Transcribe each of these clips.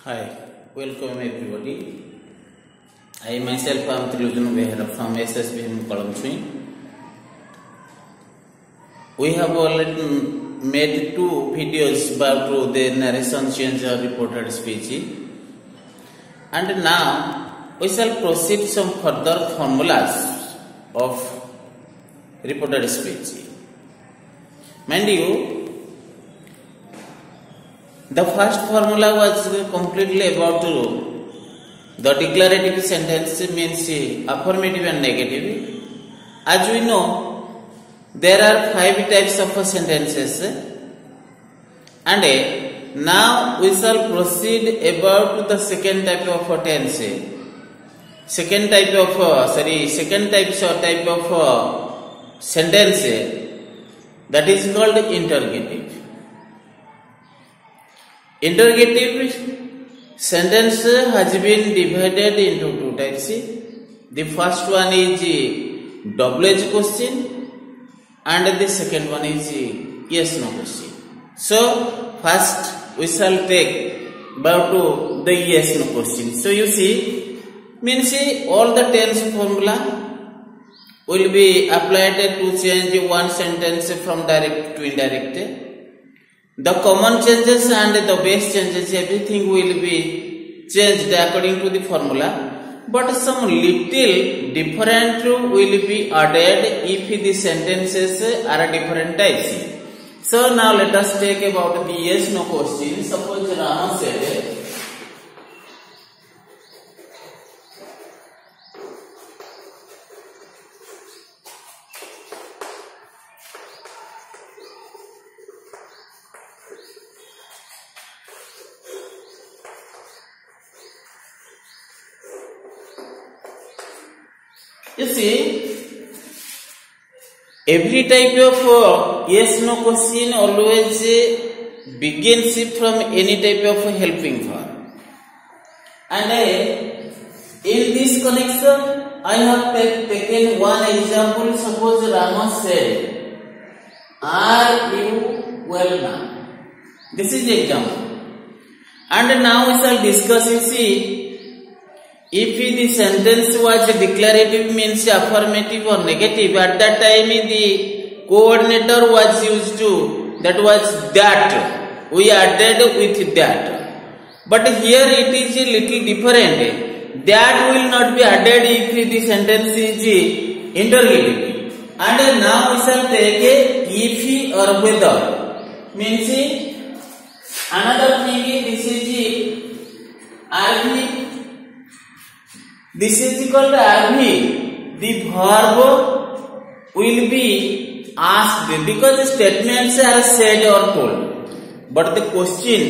Hi, welcome everybody. I myself am Trilojana Behera from SSBM Kalamchui. We have already made 2 videos about the narration change or reported speech, and now we shall proceed some further formulas of reported speech. Mind you, the first formula was completely about the declarative sentence, means affirmative and negative. As we know, there are 5 types of sentences, and now we shall proceed about the second type of tense. Second type of sentence, that is called interrogative. Interrogative sentence has been divided into 2 types. The first one is WH question and the second one is yes no question. So first we shall take about the yes no question. So you see, means all the tense formula will be applied to change one sentence from direct to indirect. The common changes and the base changes, everything will be changed according to the formula, but some little different will be added if the sentences are different types. So now let us take about the yes no question. Suppose Rama said, you see, every type of yes no question always begins from any type of helping verb. And in this connection, I have taken one example. Suppose Rama said, "Are you well now?" This is the example. And now we shall discuss. You see, if the sentence was declarative, means affirmative or negative, at that time the coordinator was used to, that was that. We added with that. But here it is a little different. That will not be added if the sentence is interrogative. And now we shall take a if or whether. Means another thing, this is RV. This is called RV. The verb will be asked because statements are said or told, but the question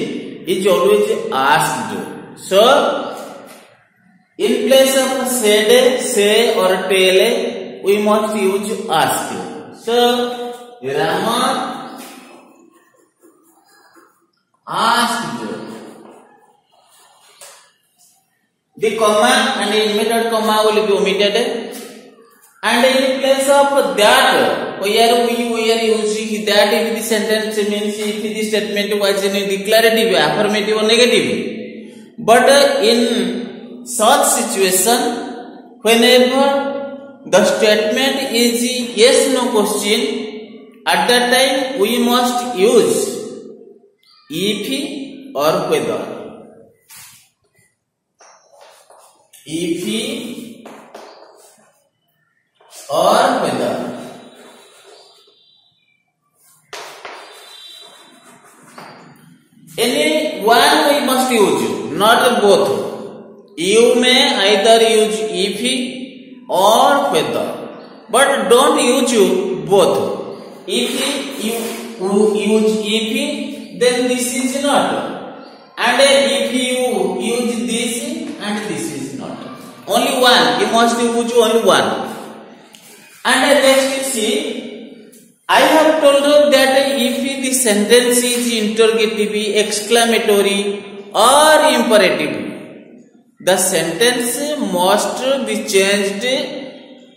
is always asked. So, in place of said, say or tell, we must use ask. So, Rama asked. The comma and the inverted comma will be omitted, and in place of that, where we are using that if the sentence, means if the statement was in declarative, affirmative or negative. But in such situation, whenever the statement is yes no question, at that time we must use if or whether. If or whether. Any one we must use, not both. You may either use if or whether, but don't use both. If you use if, then this is not, and if you use this and this is only one, you must use only one. And next you see, I have told you that if the sentence is interrogative, exclamatory or imperative, the sentence must be changed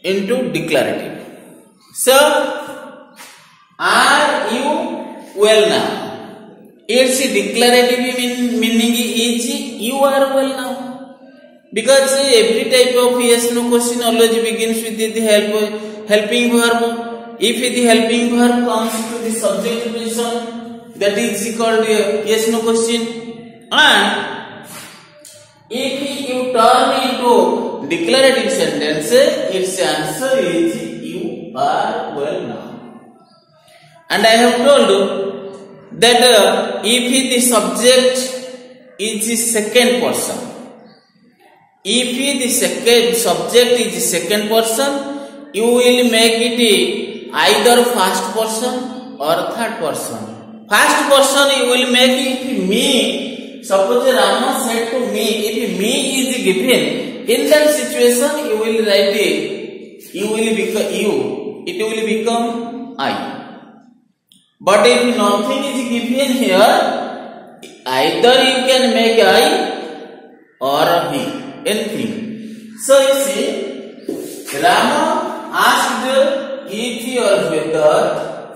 into declarative. So, are you well now? Its declarative meaning is you you are well now. Because every type of yes no question always begins with the helping verb. If the helping verb comes to the subject position, that is called yes no question. And if you turn into declarative sentence, its answer is you are well now. And I have told you that if the subject is the second person, if the subject is the second person, you will make it either first person or third person. First person you will make it me. Suppose Rama said to me, if me is given, in that situation you will write it. You will become you. It will become I. But if nothing is given here, either you can make I or he. Anything. So you see, Rama asked if or whether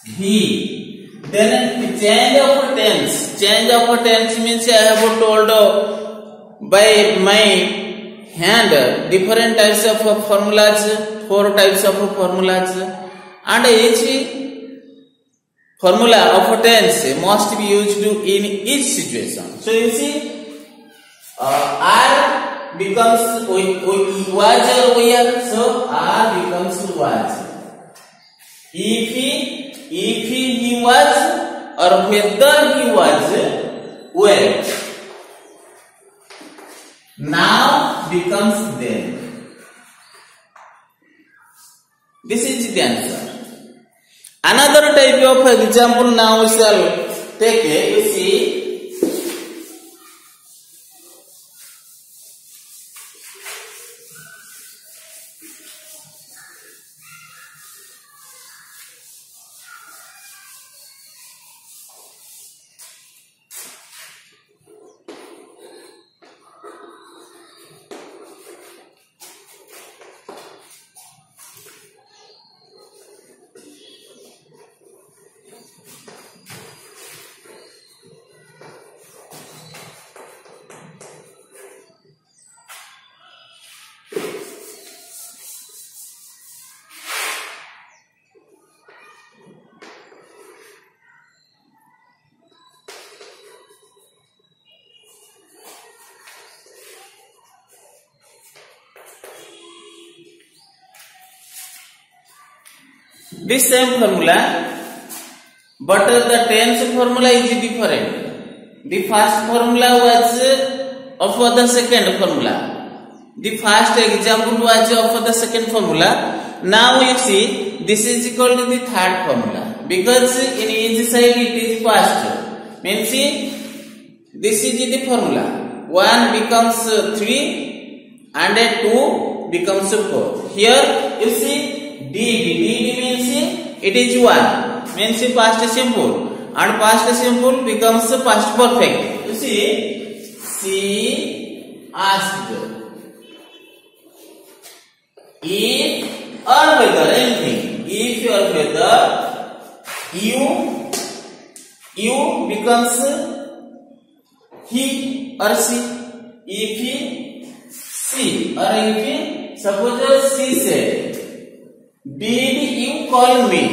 he. Then change of tense. Change of tense means I have told by my hand different types of formulas, 4 types of formulas, and each formula of tense must be used in each situation. So you see, are becomes was or were, so are becomes was. If he was or whether he was well, now becomes then. This is the answer. Another type of example now we shall take. You see, this same formula, but the tense formula is different. The first formula was of the second formula. The first example was of the second formula. Now you see, this is called the third formula, because in each side it is first. Means this is the formula. 1 becomes 3 and 2 becomes 4. Here you see, D means it is 1, means past simple, and past simple becomes past perfect. You see, she asked if or whether anything. If or whether you becomes he or she. If he, she, or if he, suppose she said, did you call me?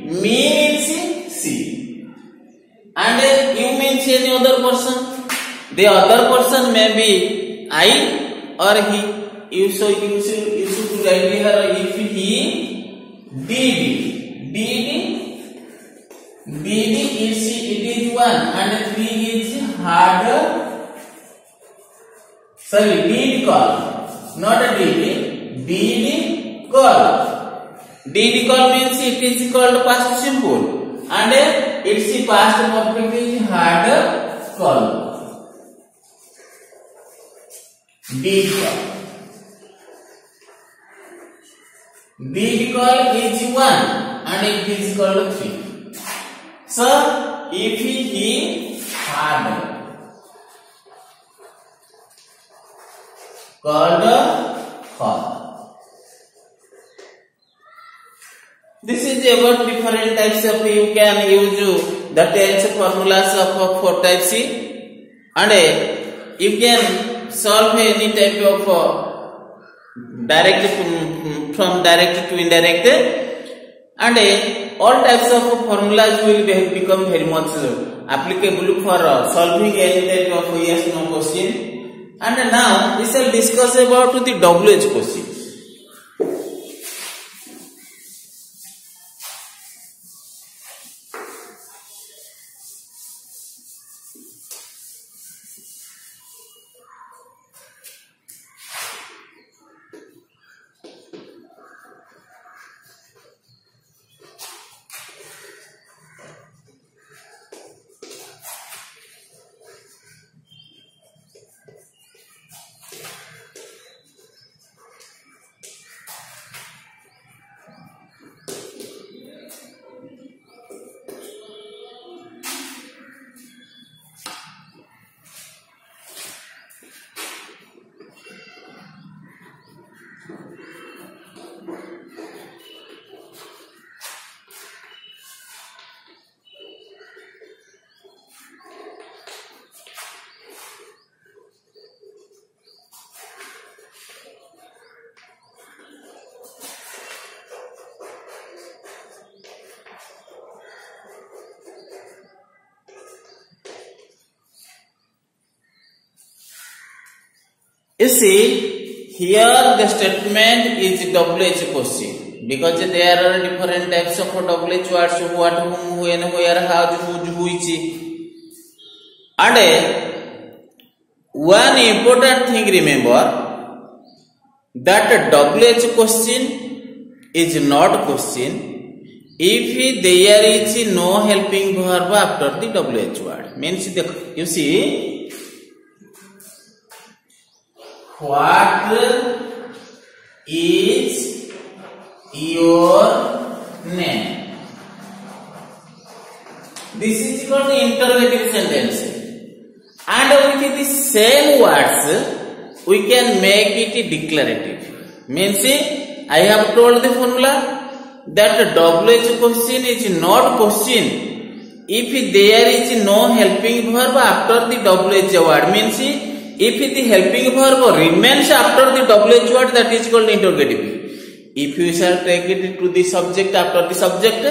Me means she, and you means any other person. The other person may be I or he. You should write here if he did it is 1 and 3 is hard. Sorry, did call, not did call. Did call means it is called past simple, and its past perfect is hard call. Did call. Did call is 1 and it is called 3. So if he had called call. This is about different types of, you can use the tense formulas of 4 types, and you can solve any type of direct from direct to indirect, and all types of formulas will become very much applicable for solving any type of yes no question. And now we shall discuss about the WH question. You see, here the statement is WH question, because there are different types of WH words: what, whom, when, where, how, whose, which. And one important thing remember, that WH question is not question if there is no helping verb after the WH word. Means, you see, what is your name? This is called the interrogative sentence. And with the same words, we can make it declarative. Means, I have told the formula that WH question is not question if there is no helping verb after the WH word. Means, if the helping verb remains after the WH word, that is called interrogative. If you shall take it to the subject after the subject,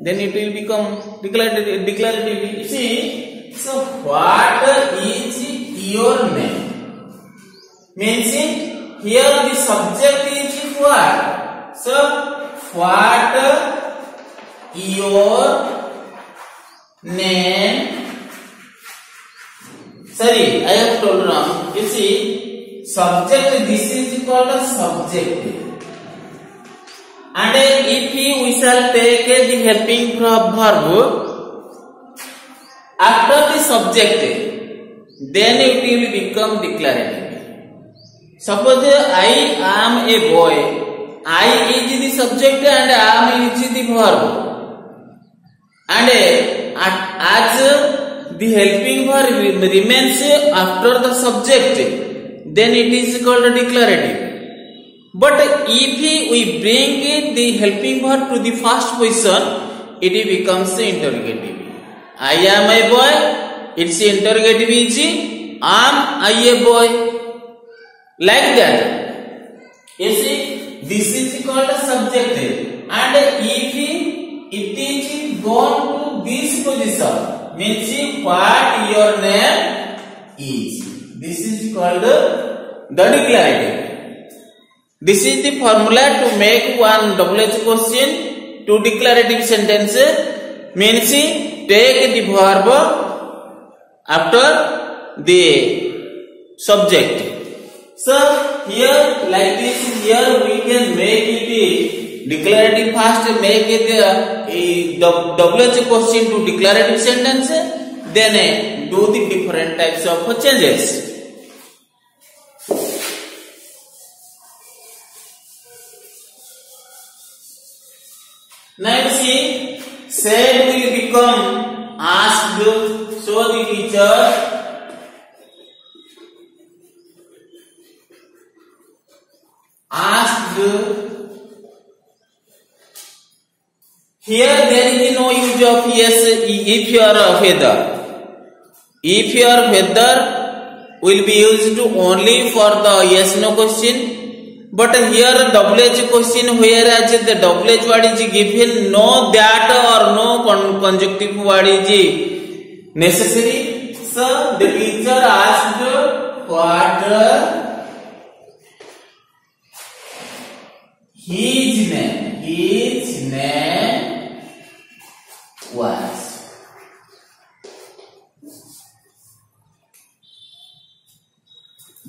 then it will become declarative. You see, so what is your name? Means, here the subject is what? So, what your name? Sorry, I have told wrong. You see, subject, this is called a subject. And if we shall take the helping verb after the subject, then it will become declarative. Suppose I am a boy, I is the subject and am is the verb. And as the helping verb remains after the subject, then it is called a declarative. But if we bring the helping verb to the first position, it becomes interrogative. I am a boy, its interrogative is am I a boy? Like that. You see, this is called a subject. And if it is gone to this position, means what your name is. This is called the declarative. This is the formula to make one WH question to declarative sentence. Means, take the verb after the subject. So, here like this, here we can make it declarative first, make it WH question to declarative sentence, then do the different types of changes. Now you see, said will become asked, so the teacher asked. Here there is no use of yes if you are a feather. If you are feather, will be used only for the yes no question. But here WH question, whereas the WH word is given, no that or no conjunctive word is necessary. So the teacher asked what his name was.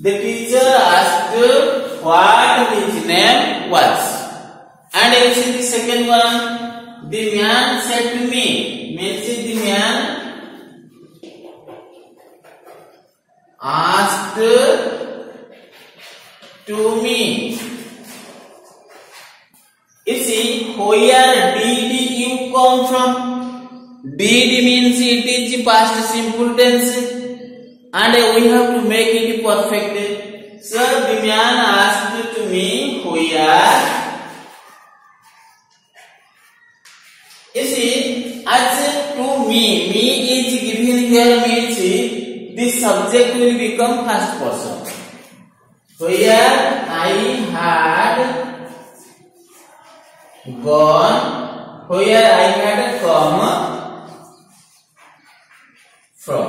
The teacher asked what his name was. And you see the second one, the man said to me, means the man asked to me. You see, where did you come from? Did means it is past simple tense. And we have to make it perfect. So the man asked to me where. You see, as to me is given here means the subject will become first person. Where I had gone, where I had come from.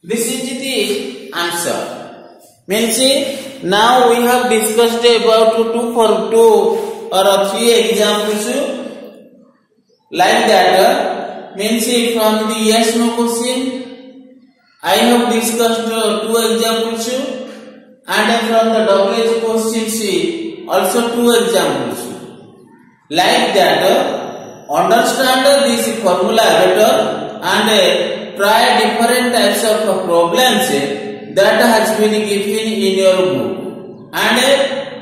This is the answer. Means now we have discussed about 2 for 2 or 3 examples like that. Means from the yes no question I have discussed 2 examples, and from the WH questions also 2 examples. Like that, understand this formula better and try different types of problems that has been given in your book. And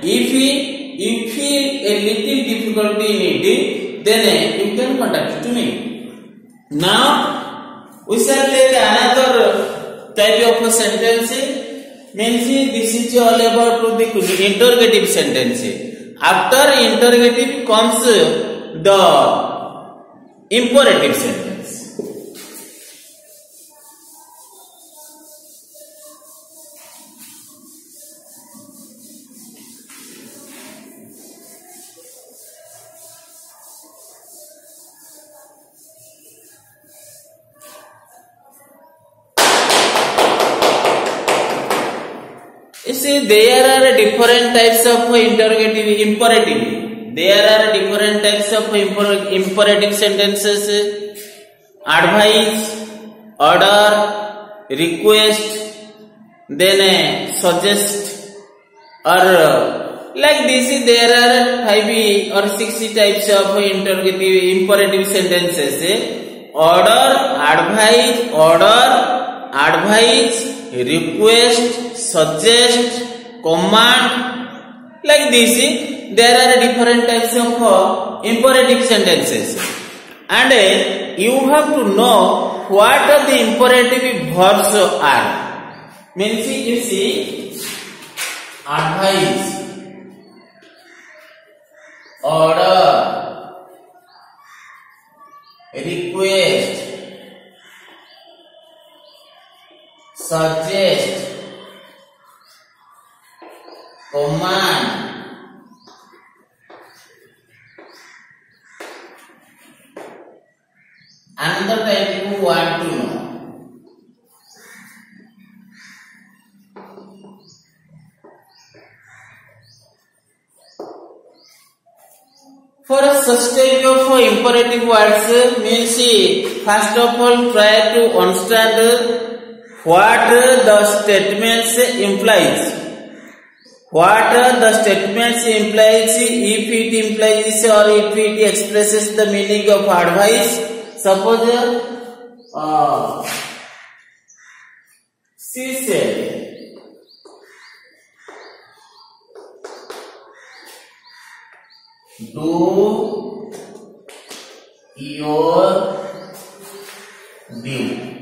if you feel a little difficulty in it, then you can contact to me. Now we shall take another type of sentence. Means this is all about the interrogative sentence. After interrogative comes the imperative sentence. You see, there are different types of interrogative imperative. There are different types of imperative sentences: advise, order, request, then suggest, or like this. There are 5 or 6 types of interrogative imperative sentences: order, advise, request, suggest, command. Like this, there are different types of imperative sentences, and you have to know what the imperative verbs are. Means you see, advise, order, request, suggest, command. Another type you want to know. For such type of imperative words, means first of all try to understand what the statements implies. What the statements implies, if it implies or if it expresses the meaning of advice. Suppose she said, do your duty.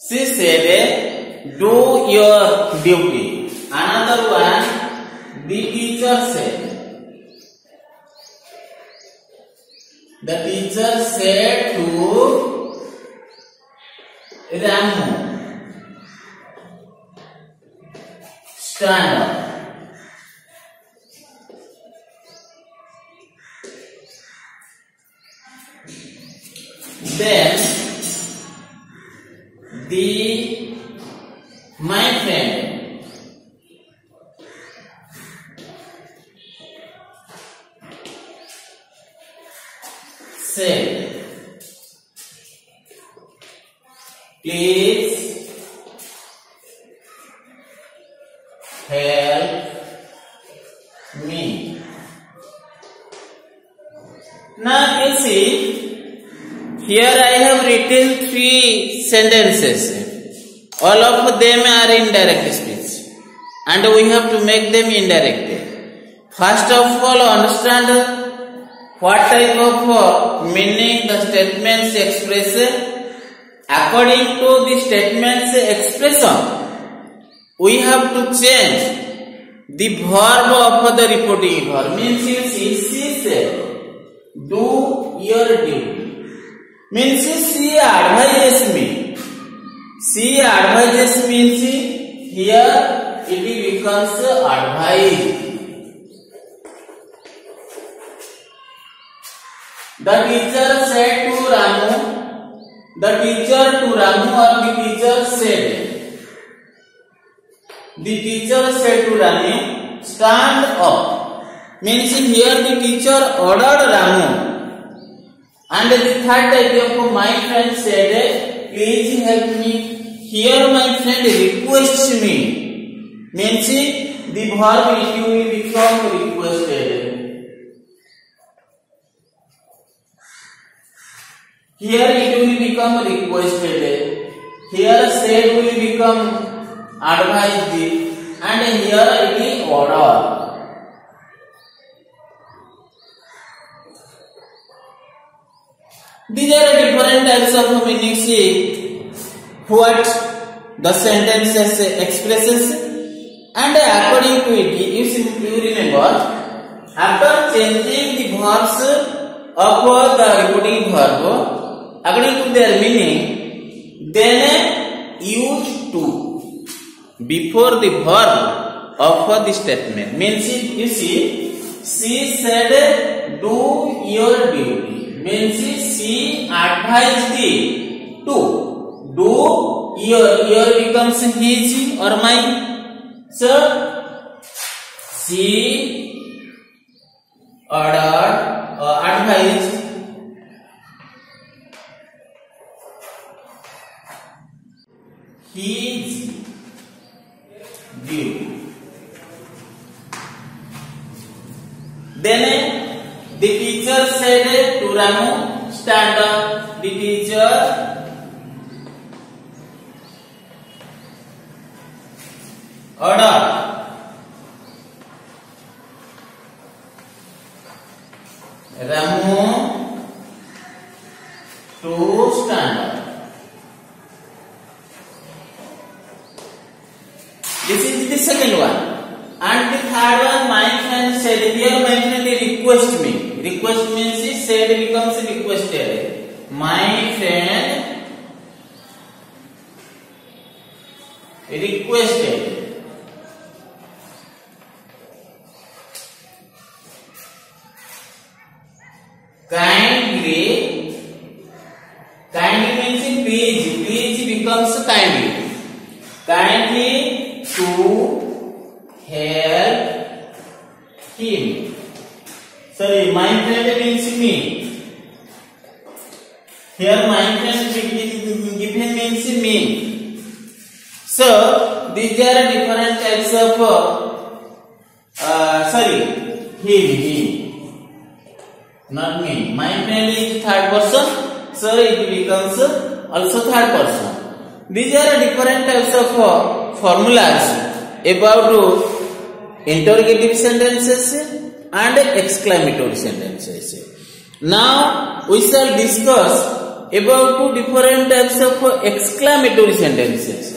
She said, do your duty. Another one, the teacher said, The teacher said to Ramu, stand up. Then my friend said, please help me. Now you see, here I have written 3 sentences. All of them are indirect speech and we have to make them indirect. First of all, understand what type of meaning the statements express. According to the statements expression, we have to change the verb of the reporting verb. Means you see, she said, do your duty. Means she advises me. She advises means here it becomes advice. The teacher said to Ramu, the teacher to Ramu or the teacher said. The teacher said to Ramu, stand up. Means here the teacher ordered Ramu. And the third type of my friend said, please help me. Here my friend requests me. Means the verb it will become requested. Here it will become requested. Here said will become advised. And here it is order. These are different types of meanings. What the sentences expresses, and according to it, you remember, after changing the verbs of the reporting verb according to their meaning, then use to before the verb of the statement. Means you see, she said, do your duty. Means she advised thee to. Do your becomes his or mine. So she ordered or advised his due. Then the teacher said to Ramu, stand up. The teacher order Ramu to stand up. This is the second one. And the third one, my friend said, here my friend request me. Request means he said becomes requested. My friend requested. Kindly means please becomes kindly. Kindly to help him. Sorry, my friend means me. Here my friend given means me. So these are different types of him. Not me. My friend is third person, so it becomes also third person. These are different types of formulas about interrogative sentences and exclamatory sentences. Now we shall discuss about 2 different types of exclamatory sentences.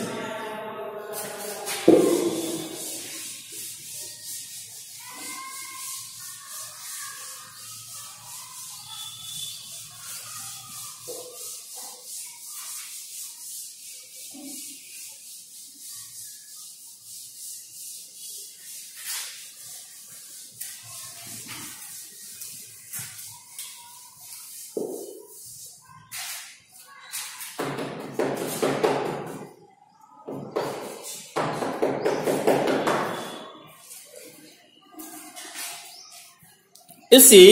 You see,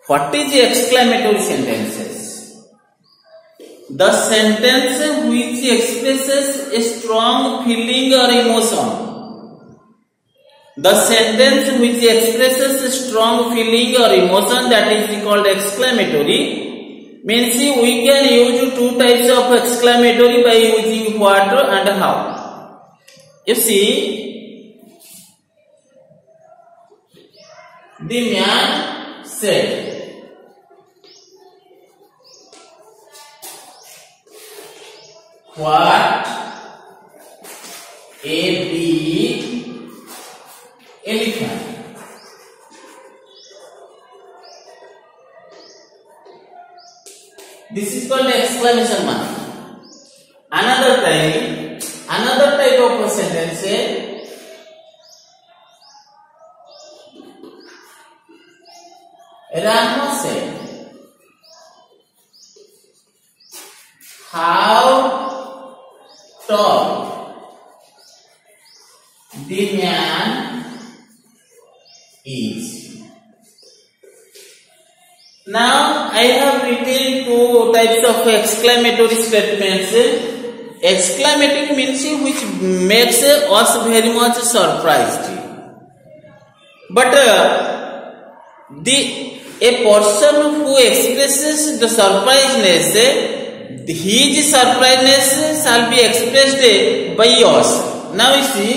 what is the exclamatory sentences? The sentence which expresses a strong feeling or emotion. The sentence which expresses a strong feeling or emotion, that is called exclamatory. Means we can use two types of exclamatory by using what and how. You see, the man said, what a big elephant. This is called exclamation mark. Another type of a sentence is, Rama said, how tall the man is. Now I have written two types of exclamatory statements. Exclamatory means which makes us very much surprised. But a person who expresses the surpriseness, his surpriseness shall be expressed by us. Now you see,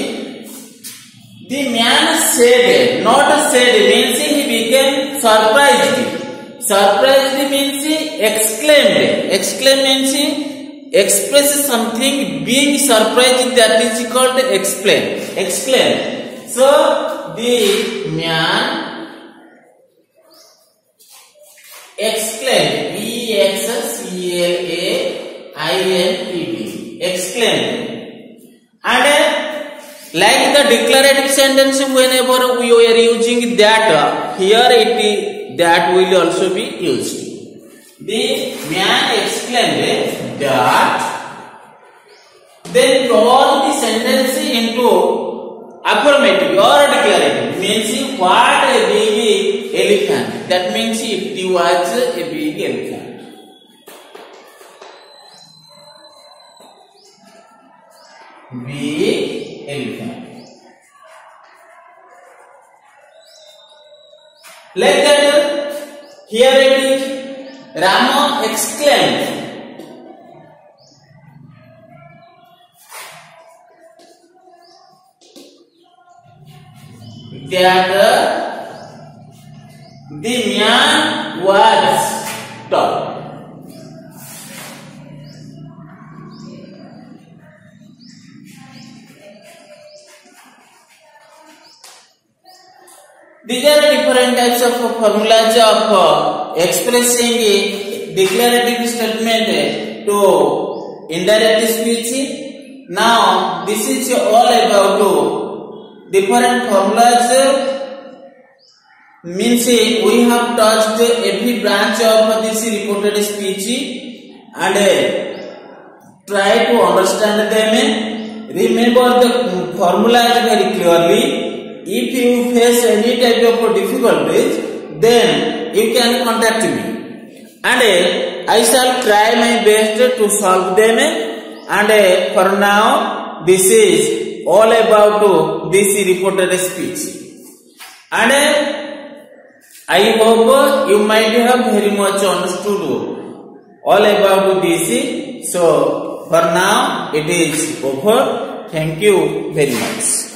the man said, not said means he became surprised. Surprised means exclaimed. Exclaim means express something being surprised, that is called exclaim. Exclaim. So the man exclaimed. E-X-C-L-A-I-M-E-D. Exclaimed. And like the declarative sentence, whenever we are using that, here that will also be used. The man exclaimed that, then turn the sentence into affirmative or declarative, means what a big elephant. That means it was a big elephant. Big elephant. Like that, here it is, Rama exclaimed, that the man was tall. These are different types of formulas of expressing a declarative statement to indirect speech. Now, this is all about different formulas. Means we have touched every branch of this reported speech and try to understand them. Remember the formulas very clearly. If you face any type of difficulties, then you can contact me, and I shall try my best to solve them. And for now, this is all about this reported speech, and I hope you might have very much understood all about this. So for now, it is over. Thank you very much.